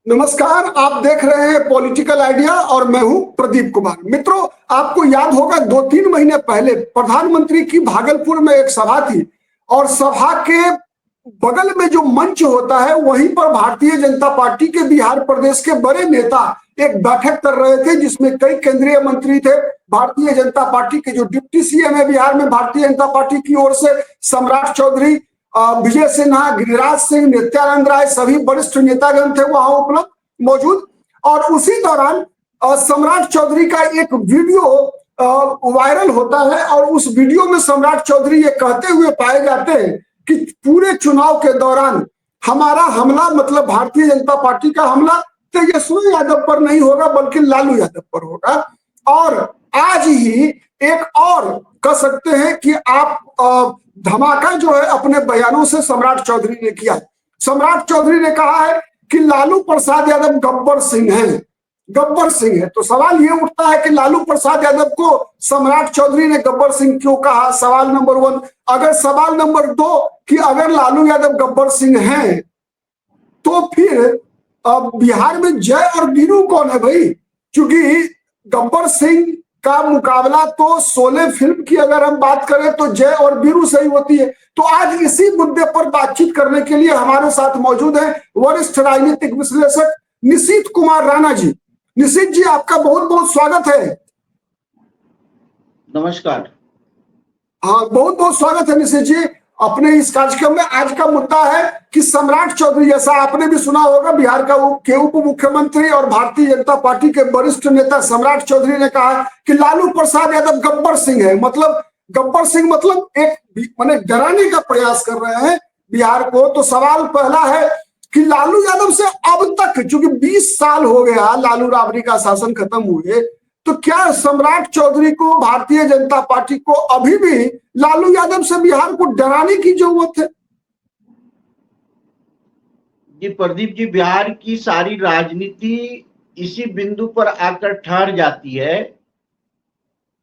नमस्कार, आप देख रहे हैं पॉलिटिकल आइडिया और मैं हूं प्रदीप कुमार। मित्रों, आपको याद होगा 2-3 महीने पहले प्रधानमंत्री की भागलपुर में एक सभा थी और सभा के बगल में जो मंच होता है वहीं पर भारतीय जनता पार्टी के बिहार प्रदेश के बड़े नेता एक बैठक कर रहे थे जिसमें कई केंद्रीय मंत्री थे। भारतीय जनता पार्टी के जो डिप्टी सीएम है बिहार में भारतीय जनता पार्टी की ओर से सम्राट चौधरी, विजय सिन्हा, गिरिराज सिंह, नित्यानंद राय, सभी वरिष्ठ नेतागण थे वहां उपलब्ध मौजूद। और उसी दौरान सम्राट चौधरी का एक वीडियो वायरल होता है और उस वीडियो में सम्राट चौधरी ये कहते हुए पाए जाते हैं कि पूरे चुनाव के दौरान हमारा हमला, मतलब भारतीय जनता पार्टी का हमला तेजस्वी यादव पर नहीं होगा बल्कि लालू यादव पर होगा। और आज ही एक और कह सकते हैं कि आप धमाका जो है अपने बयानों से सम्राट चौधरी ने किया। सम्राट चौधरी ने कहा है कि लालू प्रसाद यादव गब्बर सिंह है, गब्बर सिंह है। तो सवाल ये उठता है कि लालू प्रसाद यादव को सम्राट चौधरी ने गब्बर सिंह क्यों कहा, सवाल नंबर 1। अगर सवाल नंबर 2 कि अगर लालू यादव गब्बर सिंह हैं तो फिर बिहार में जय और वीरू कौन है भाई? क्योंकि गब्बर सिंह का मुकाबला तो शोले फिल्म की अगर हम बात करें तो जय और वीरू से ही होती है। तो आज इसी मुद्दे पर बातचीत करने के लिए हमारे साथ मौजूद है वरिष्ठ राजनीतिक विश्लेषक निशीथ कुमार राणा जी। निशीथ जी, आपका बहुत बहुत स्वागत है। नमस्कार। हाँ, बहुत बहुत स्वागत है निशीथ जी अपने इस कार्यक्रम में। आज का मुद्दा है कि सम्राट चौधरी, जैसा आपने भी सुना होगा, बिहार के उप मुख्यमंत्री और भारतीय जनता पार्टी के वरिष्ठ नेता सम्राट चौधरी ने कहा कि लालू प्रसाद यादव गब्बर सिंह है। मतलब गब्बर सिंह मतलब एक माने डराने का प्रयास कर रहे हैं बिहार को। तो सवाल पहला है कि लालू यादव से अब तक, चूंकि 20 साल हो गया लालू राबड़ी का शासन खत्म हुए, तो क्या सम्राट चौधरी को, भारतीय जनता पार्टी को अभी भी लालू यादव से बिहार को डराने की जरूरत है? जी प्रदीप जी, बिहार की सारी राजनीति इसी बिंदु पर आकर ठहर जाती है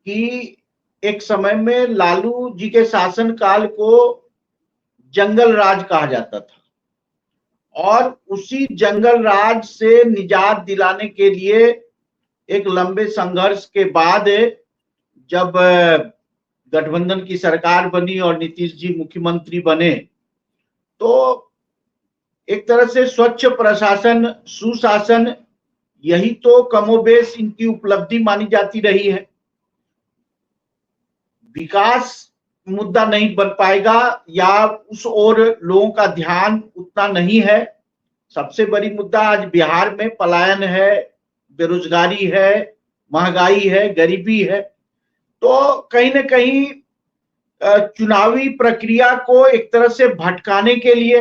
कि एक समय में लालू जी के शासनकाल को जंगल राज कहा जाता था और उसी जंगल राज से निजात दिलाने के लिए एक लंबे संघर्ष के बाद जब गठबंधन की सरकार बनी और नीतीश जी मुख्यमंत्री बने तो एक तरह से स्वच्छ प्रशासन, सुशासन, यही तो कमोबेश इनकी उपलब्धि मानी जाती रही है। विकास मुद्दा नहीं बन पाएगा या उस ओर लोगों का ध्यान उतना नहीं है। सबसे बड़ी मुद्दा आज बिहार में पलायन है, बेरोजगारी है, महंगाई है, गरीबी है। तो कहीं ना कहीं चुनावी प्रक्रिया को एक तरह से भटकाने के लिए,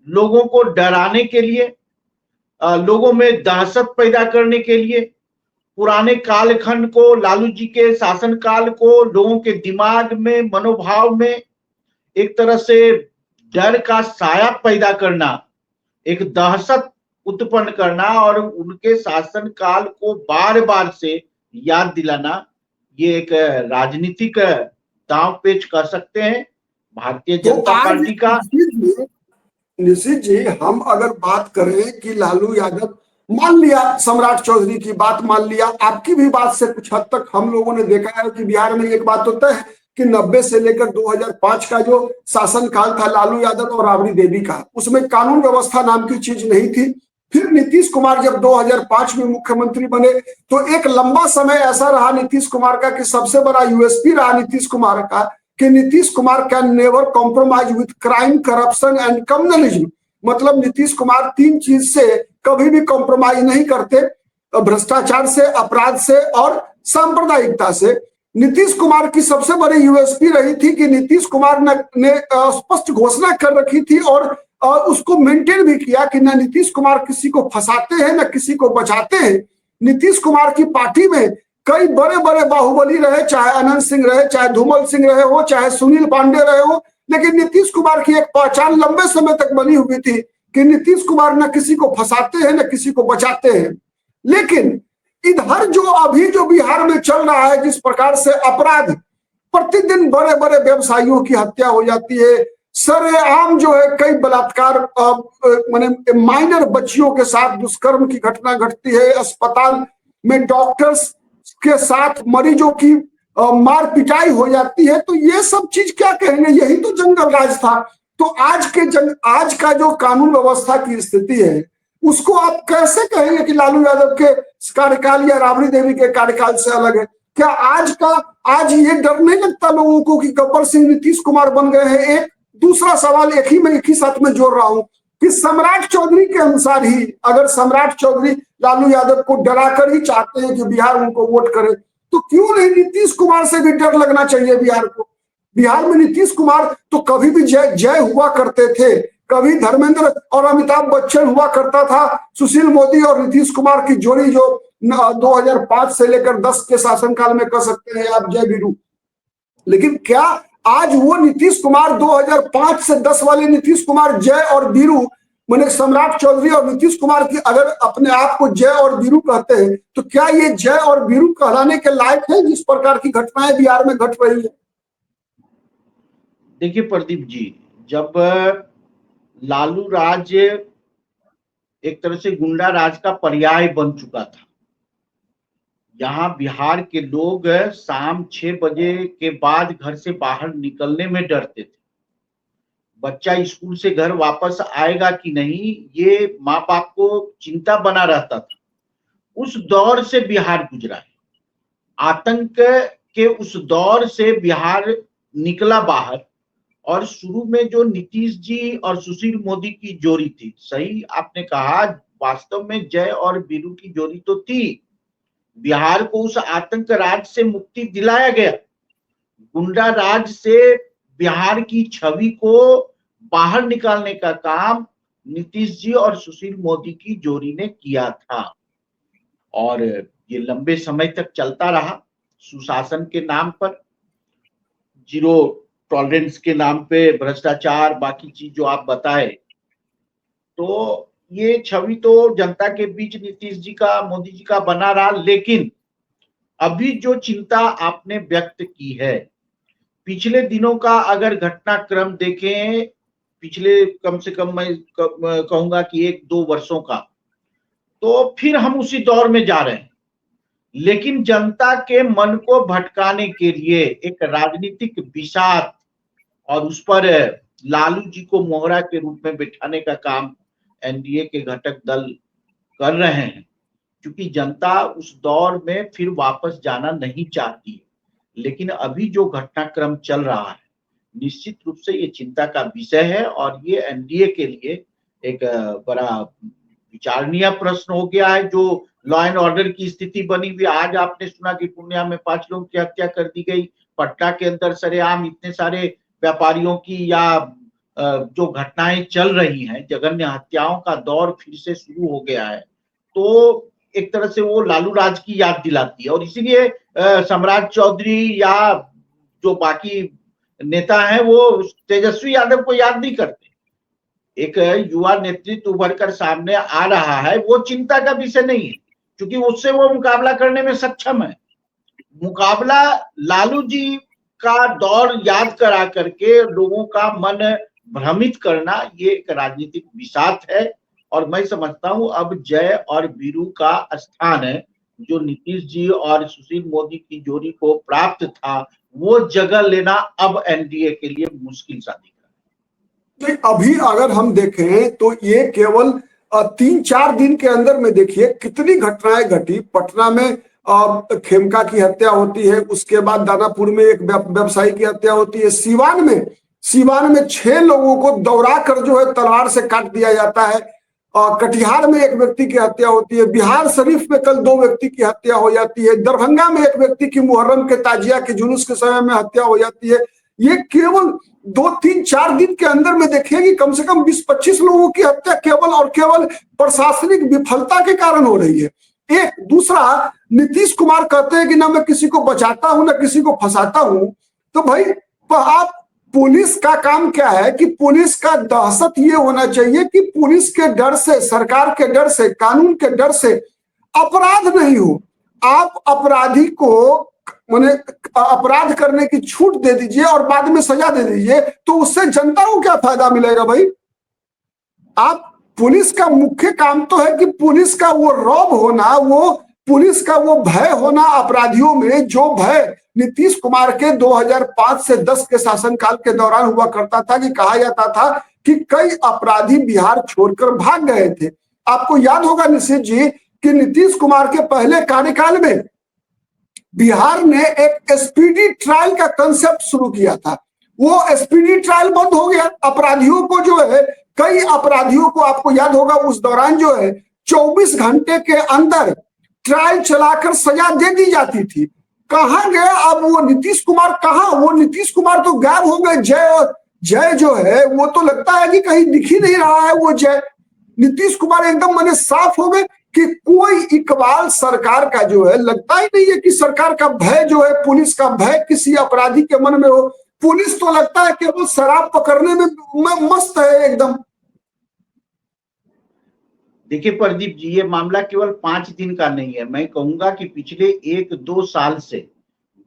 लोगों को डराने के लिए, लोगों में दहशत पैदा करने के लिए, पुराने कालखंड को, लालू जी के शासनकाल को लोगों के दिमाग में, मनोभाव में एक तरह से डर का साया पैदा करना, एक दहशत उत्पन्न करना और उनके शासनकाल को बार बार से याद दिलाना, ये एक राजनीतिक दांव पेच कर सकते हैं भारतीय जनता पार्टी का। निशीथ जी, हम अगर बात करें कि लालू यादव, मान लिया सम्राट चौधरी की बात मान लिया, आपकी भी बात से कुछ हद तक हम लोगों ने देखा है कि बिहार में एक बात होता है कि 90 से लेकर 2005 का जो शासनकाल था लालू यादव और राबड़ी देवी का, उसमें कानून व्यवस्था नाम की चीज नहीं थी। फिर नीतीश कुमार जब 2005 में मुख्यमंत्री बने तो एक लंबा समय ऐसा रहा नीतीश कुमार का कि सबसे बड़ा यूएसपी रहा नीतीश कुमार का कि Nitish Kumar can never compromise with crime, corruption and communalism. मतलब नीतीश कुमार 3 चीज से कभी भी कॉम्प्रोमाइज नहीं करते, भ्रष्टाचार से, अपराध से और सांप्रदायिकता से। नीतीश कुमार की सबसे बड़ी यूएसपी रही थी कि नीतीश कुमार ने स्पष्ट घोषणा कर रखी थी और उसको मेंटेन भी किया कि न नीतीश कुमार किसी को फंसाते हैं न किसी को बचाते हैं। नीतीश कुमार की पार्टी में कई बड़े बड़े बाहुबली रहे, चाहे अनंत सिंह रहे, चाहे धूमल सिंह रहे हो, चाहे सुनील पांडे रहे हो, लेकिन नीतीश कुमार की एक पहचान लंबे समय तक बनी हुई थी कि नीतीश कुमार न किसी को फंसाते हैं न किसी को बचाते हैं। लेकिन इधर जो अभी जो बिहार में चल रहा है, जिस प्रकार से अपराध, प्रतिदिन बड़े बड़े व्यवसायियों की हत्या हो जाती है, सरेआम जो है कई बलात्कार, माने माइनर बच्चियों के साथ दुष्कर्म की घटना घटती है, अस्पताल में डॉक्टर्स के साथ मरीजों की मार पिटाई हो जाती है। तो ये सब चीज क्या कहेंगे, यही तो जंगल राज था। तो आज का जो कानून व्यवस्था की स्थिति है उसको आप कैसे कहेंगे कि लालू यादव के कार्यकाल या राबड़ी देवी के कार्यकाल से अलग है? क्या आज ये डर नहीं लगता लोगों को कि गब्बर सिंह नीतीश कुमार बन गए हैं? एक दूसरा सवाल एक ही साथ में जोड़ रहा हूं कि सम्राट चौधरी के अनुसार ही अगर सम्राट चौधरी लालू यादव को डराकर ही चाहते हैं कि बिहार उनको वोट करे, तो क्यों नहीं नीतीश कुमार से भी डर लगना चाहिए बिहार को? बिहार में नीतीश कुमार तो कभी भी जय हुआ करते थे, कभी धर्मेंद्र और अमिताभ बच्चन हुआ करता था। सुशील मोदी और नीतीश कुमार की जोड़ी जो 2005 से लेकर 10 के शासनकाल में कह सकते हैं आप जय वीरू। लेकिन क्या आज वो नीतीश कुमार 2005 से 10 वाले नीतीश कुमार जय और वीरू, मैंने सम्राट चौधरी और नीतीश कुमार की अगर अपने आप को जय और वीरू कहते हैं तो क्या ये जय और वीरू कहलाने के लायक है जिस प्रकार की घटनाएं बिहार में घट रही है? देखिए प्रदीप जी, जब लालू राज एक तरह से गुंडा राज का पर्याय बन चुका था, यहाँ बिहार के लोग शाम 6 बजे के बाद घर से बाहर निकलने में डरते थे। बच्चा स्कूल से घर वापस आएगा कि नहीं, ये माँ बाप को चिंता बना रहता था। उस दौर से बिहार गुजरा है, आतंक के उस दौर से बिहार निकला बाहर। और शुरू में जो नीतीश जी और सुशील मोदी की जोड़ी थी, सही आपने कहा, वास्तव में जय और वीरू की जोड़ी तो थी। बिहार को उस आतंक राज से मुक्ति दिलाया गया, गुंडा राज से बिहार की छवि को बाहर निकालने का काम नीतीश जी और सुशील मोदी की जोड़ी ने किया था। और ये लंबे समय तक चलता रहा, सुशासन के नाम पर, जीरो टॉलरेंस के नाम पे भ्रष्टाचार, बाकी चीज जो आप बताए। तो ये छवि तो जनता के बीच नीतीश जी का, मोदी जी का बना रहा। लेकिन अभी जो चिंता आपने व्यक्त की है, पिछले दिनों का अगर घटनाक्रम देखें, पिछले कम से कम मैं कहूंगा कि 1-2 वर्षों का, तो फिर हम उसी दौर में जा रहे हैं। लेकिन जनता के मन को भटकाने के लिए एक राजनीतिक बिसात और उस पर लालू जी को मोहरा के रूप में बिठाने का काम एनडीए के घटक दल कर रहे हैं, क्योंकि जनता उस दौर में फिर वापस जाना नहीं चाहती है। लेकिन अभी जो घटनाक्रम चल रहा है, निश्चित रूप से ये चिंता का विषय है और ये एनडीए के लिए एक बड़ा विचारणीय प्रश्न हो गया है। जो लॉ एंड ऑर्डर की स्थिति बनी हुई, आज आपने सुना कि पूर्णिया में 5 लोगों की हत्या कर दी गई, पटना के अंदर सरेआम इतने सारे व्यापारियों की या जो घटनाएं चल रही हैं, जघन्य हत्याओं का दौर फिर से शुरू हो गया है। तो एक तरह से वो लालू राज की याद दिलाती है और इसीलिए सम्राट चौधरी या जो बाकी नेता हैं वो तेजस्वी यादव को याद नहीं करते। एक युवा नेतृत्व उभर कर सामने आ रहा है, वो चिंता का विषय नहीं है, क्योंकि उससे वो मुकाबला करने में सक्षम है। मुकाबला लालू जी का दौर याद करा करके लोगों का मन भ्रमित करना, ये एक राजनीतिक विषाद है। और मैं समझता हूं अब जय और वीरू का स्थान है जो नीतीश जी और सुशील मोदी की जोड़ी को प्राप्त था, वो जगह लेना अब एनडीए के लिए मुश्किल सा दिख रहा है। अभी अगर हम देखें तो ये केवल 3-4 दिन के अंदर में देखिए कितनी घटनाएं घटी। पटना में खेमका की हत्या होती है, उसके बाद दानापुर में एक व्यवसायी की हत्या होती है, सीवान में 6 लोगों को दौड़ा कर जो है तलवार से काट दिया जाता है, कटिहार में एक व्यक्ति की हत्या होती है, बिहार शरीफ में कल 2 व्यक्ति की हत्या हो जाती है, दरभंगा में एक व्यक्ति की मुहर्रम के ताजिया के जुलूस के समय में हत्या हो जाती है। ये केवल 2-3-4 दिन के अंदर में देखिए कि कम से कम 20-25 लोगों की हत्या केवल और केवल प्रशासनिक विफलता के कारण हो रही है। एक दूसरा, नीतीश कुमार कहते हैं कि ना मैं किसी को बचाता हूं ना किसी को फंसाता हूं। तो भाई आप, पुलिस का काम क्या है कि पुलिस का दहशत ये होना चाहिए कि पुलिस के डर से, सरकार के डर से, कानून के डर से अपराध नहीं हो। आप अपराधी को माने अपराध करने की छूट दे दीजिए और बाद में सजा दे दीजिए, तो उससे जनता को क्या फायदा मिलेगा भाई? आप पुलिस का मुख्य काम तो है कि पुलिस का वो रौब होना, वो पुलिस का वो भय होना अपराधियों में, जो भय नीतीश कुमार के 2005 से 10 के शासनकाल के दौरान हुआ करता था, कि कहा जाता था कि कई अपराधी बिहार छोड़कर भाग गए थे। आपको याद होगा निशित जी कि नीतीश कुमार के पहले कार्यकाल में बिहार ने एक स्पीडी ट्रायल का कंसेप्ट शुरू किया था। वो स्पीडी ट्रायल बंद हो गया। अपराधियों को जो है, कई अपराधियों को आपको याद होगा उस दौरान जो है 24 घंटे के अंदर ट्रायल चलाकर सजा दे दी जाती थी। कहां गया अब वो नीतीश कुमार? कहां वो नीतीश कुमार? तो गायब हो गए। जय जो है वो तो लगता है कि कहीं दिख ही नहीं रहा है वो जय। नीतीश कुमार एकदम माने साफ हो गए कि कोई इकबाल सरकार का जो है, लगता ही नहीं है कि सरकार का भय जो है, पुलिस का भय किसी अपराधी के मन में हो। पुलिस तो लगता है केवल शराब पकड़ने में मस्त है एकदम। देखिए प्रदीप जी, ये मामला केवल 5 दिन का नहीं है। मैं कहूंगा कि पिछले 1-2 साल से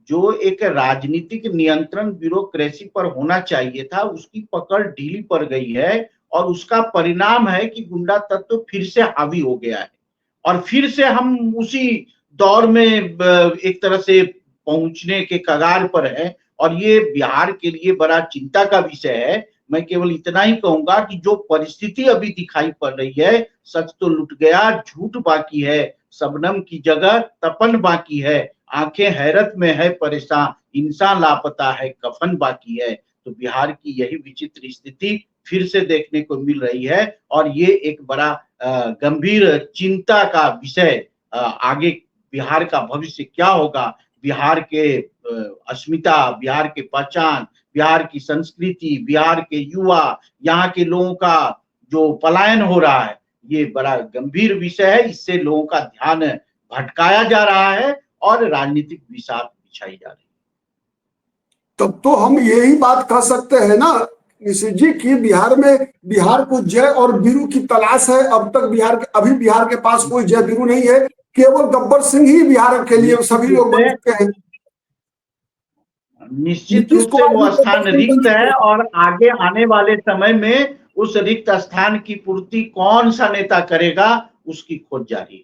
जो एक राजनीतिक नियंत्रण ब्यूरोक्रेसी पर होना चाहिए था, उसकी पकड़ ढीली पड़ गई है, और उसका परिणाम है कि गुंडा तत्व फिर से हावी हो गया है, और फिर से हम उसी दौर में एक तरह से पहुंचने के कगार पर है, और ये बिहार के लिए बड़ा चिंता का विषय है। मैं केवल इतना ही कहूंगा कि जो परिस्थिति अभी दिखाई पड़ रही है, सच तो लुट गया, झूठ बाकी है, शबनम की जगह तपन बाकी है, आंखें हैरत में है परेशान, इंसान लापता है, कफन बाकी है। तो बिहार की यही विचित्र स्थिति फिर से देखने को मिल रही है, और ये एक बड़ा गंभीर चिंता का विषय। आगे बिहार का भविष्य क्या होगा, बिहार के अस्मिता, बिहार के पहचान, बिहार की संस्कृति, बिहार के युवा, यहाँ के लोगों का जो पलायन हो रहा है, ये बड़ा गंभीर विषय है। इससे लोगों का ध्यान भटकाया जा रहा है और राजनीतिक विषाद बिछाई जा रही है। तब तो हम यही बात कह सकते हैं ना निशित जी की बिहार को जय और वीरू की तलाश है। अब तक अभी बिहार के पास कोई जय वीरू नहीं है, केवल गब्बर सिंह ही बिहार के लिए सभी लोग बन चुके हैं। निश्चित रूप से वो स्थान रिक्त है, और आगे आने वाले समय में उस रिक्त स्थान की पूर्ति कौन सा नेता करेगा, उसकी खोज जारी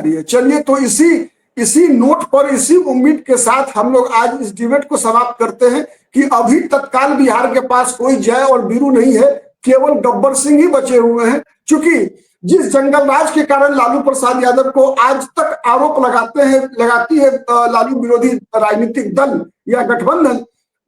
है। चलिए, तो इसी नोट पर, इसी उम्मीद के साथ हम लोग आज इस डिबेट को समाप्त करते हैं कि अभी तत्काल बिहार के पास कोई जय और वीरू नहीं है, केवल गब्बर सिंह ही बचे हुए हैं। क्योंकि जिस जंगल राज के कारण लालू प्रसाद यादव को आज तक आरोप लगाती है लालू विरोधी राजनीतिक दल या गठबंधन,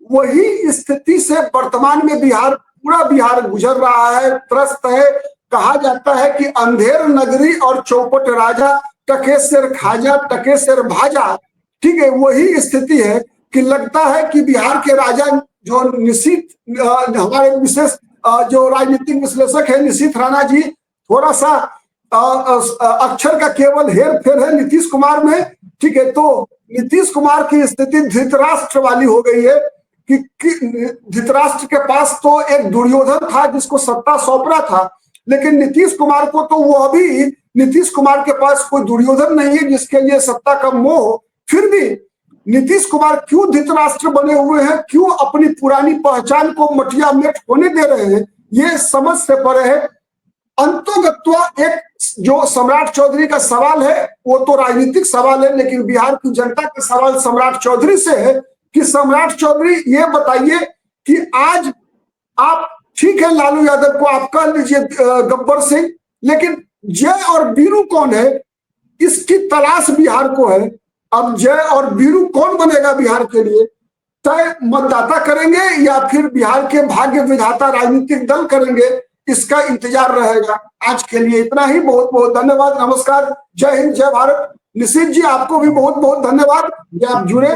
वही स्थिति से वर्तमान में पूरा बिहार गुजर रहा है, त्रस्त है। कहा जाता है कि अंधेर नगरी और चौपट राजा, टके सिर खाजा टके सिर भाजा। ठीक है, वही स्थिति है कि लगता है कि बिहार के राजा जो हमारे विशेष जो राजनीतिक विश्लेषक है निशित राणा जी, थोड़ा सा अक्षर का केवल हेर फेर है नीतीश कुमार में। ठीक है, तो नीतीश कुमार की स्थिति धृतराष्ट्र वाली हो गई है कि धृतराष्ट्र के पास तो एक दुर्योधन था जिसको सत्ता सौंपना था, लेकिन नीतीश कुमार को तो वो अभी नीतीश कुमार के पास कोई दुर्योधन नहीं है जिसके लिए सत्ता का मोह। फिर भी नीतीश कुमार क्यों धृतराष्ट्र बने हुए हैं, क्यों अपनी पुरानी पहचान को मटिया मेट होने दे रहे हैं, ये समझ से परे है। अंतोगत्वा एक जो सम्राट चौधरी का सवाल है वो तो राजनीतिक सवाल है, लेकिन बिहार की जनता का सवाल सम्राट चौधरी से है कि सम्राट चौधरी ये बताइए कि आज आप, ठीक है लालू यादव को आप कह लीजिए गब्बर सिंह, लेकिन जय और वीरू कौन है, इसकी तलाश बिहार को है। अब जय और वीरू कौन बनेगा बिहार के लिए, तय मतदाता करेंगे या फिर बिहार के भाग्य विधाता राजनीतिक दल करेंगे, इसका इंतजार रहेगा। आज के लिए इतना ही, बहुत बहुत धन्यवाद, नमस्कार, जय हिंद, जय भारत। निशित जी आपको भी बहुत बहुत धन्यवाद कि आप जुड़े।